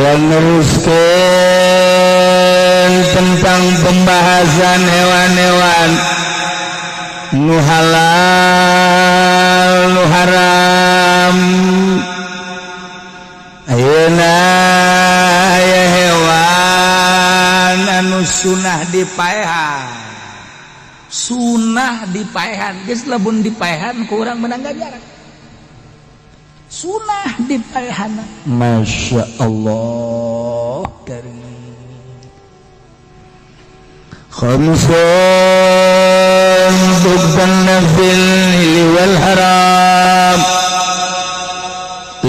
meneruskan tentang pembahasan hewan-hewan nu halal nu haram. Ayeuna aya hewan anu sunah dipaehan geus lamun dipaehan ku urang menang ganjaran sunah dipaehan. Masya Allah karim. Khamsun tuqtanna fil hili wal haram. 5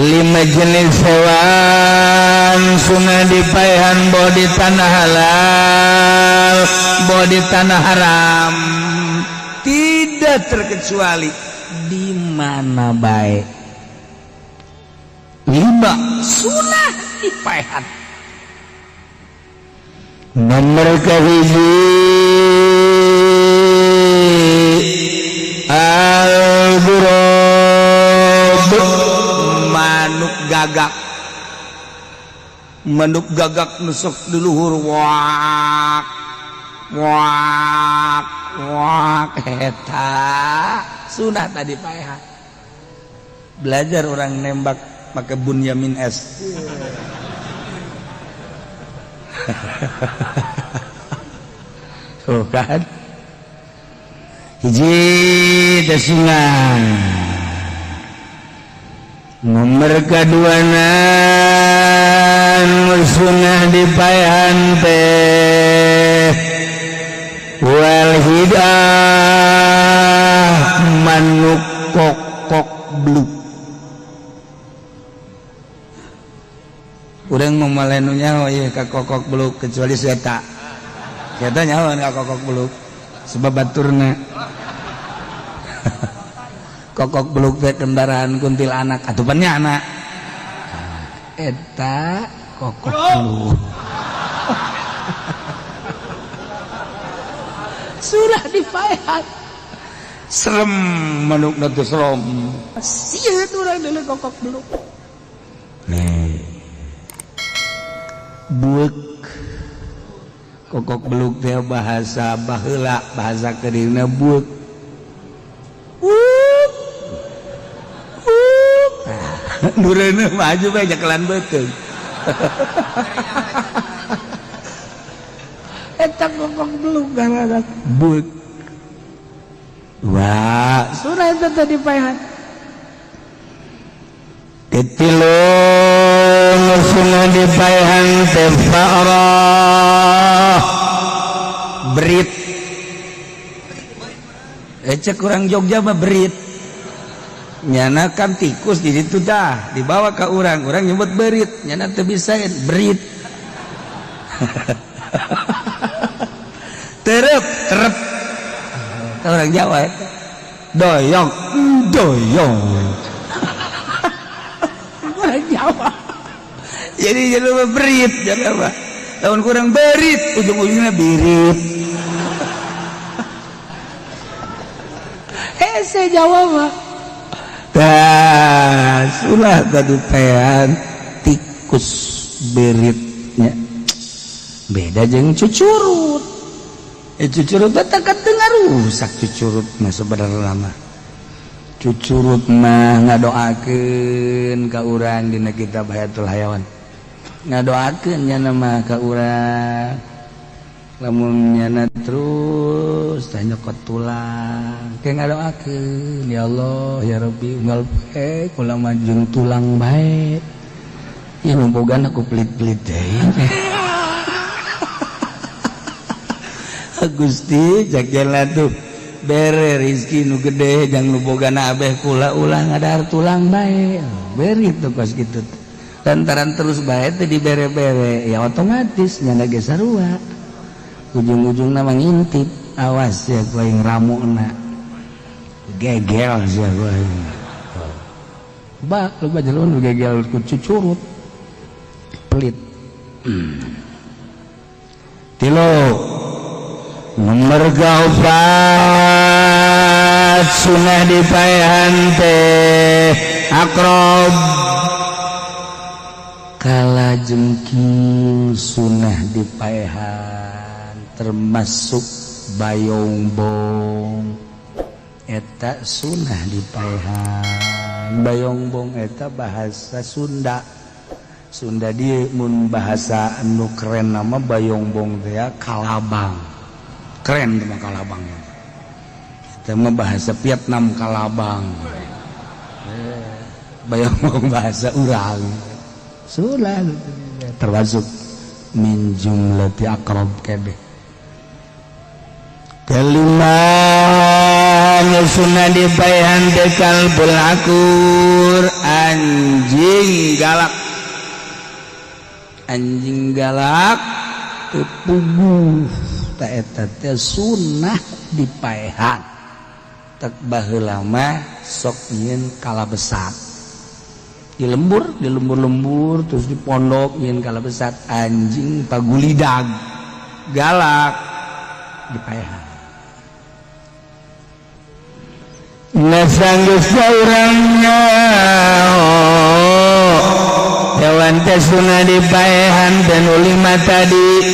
jenis hewan sunah dipaehan bawa di tanah halal bawa di tanah haram, tidak terkecuali di mana baik. 5 sunah dipaehan. Nomor kahiji al-ghurab, manuk gagak nusuk di luhur wak wak wak eta sunah tadi paehan. Belajar orang nembak pakai Bunyamin S. Tuh kan hiji dasungan. Nomor kaduana sunah dipaehan teh wal hidah, manuk kokok bluk. Urang memalenunya oh iya ka kokok bluk kecuali eta nyaho ka kokok bluk sebab baturna kokok beluk teh kendaraan kuntilanak atupannya anak eta kokok beluk surah dipaehan serem manuk natu serem sia urang deuleu kokok beluk. Nih buek kokok beluk teh bahasa baheula bahasa kedirna buek. Nurana maju bae jakelan beuteung. Eta kokok beluk garana buek. Wah, surah eta tadi paehan. Ketilu sunah dipaehan teh fa'rah. Berit. Cek urang Jogja mah berit. Nyana kan tikus di situ dah dibawa ke orang nyebut berit, nyana teu bisa berit. Terep orang Jawa eta doyong orang Jawa jadi jalur berit jangan tahun kurang berit ujung-ujungnya birit. Saya Jawa mah sunah tadi paehan tikus beritnya beda jeung cucurut. Cucurut teh kan teu ngarusak cucurut mah sebenarnya mah. Cucurut mah ngadoakeun ka urang dina kitab Hayatul Hayawan. Ngadoakeun nya mah ka urang. Lamun nyana terus nyokot tulang kayak ngadoakeun ya Allah ya Rabbi unggal bae kula majung tulang bae ya lumbogan aku pelit-pelit deui. Gusti jakela tuh bere rezeki nu gede jang lumbogan abeh kula ulah ngadahar tulang bae beri tuh kos kitu lantaran terus bae teh dibere-bere ya otomatis nyana ge sarua. Ujung-ujung nama ngintip awas ya gua yang ramuna gegel sih gua bak lu baca lu gegel cucurut pelit. Tilo nomor gaopat sunah dipaehan teh akrob kala jengking sunah dipaehan termasuk bayombong eta sunah dipaehan. Bayombong eta bahasa Sunda. Sunda dia mun bahasa anu keren nama bayombong teh kalabang. Keren mah kalabang. Eta mah bahasa Vietnam kalabang. Bayombong bahasa urang. Sulah termasuk min jumlati aqrab kabeh. Kalimah sunah dipaehan dekal bulakur anjing galak. Anjing galak tepuguh ta eta teh sunah dipaehan. Tak baheula mah sok nyieun kalabesat. Di lembur terus di pondok nyieun kalabesat anjing pagulidag galak dipaehan. Nasanggeus urangnya hewan teh sunah dipaehan dan ulima tadi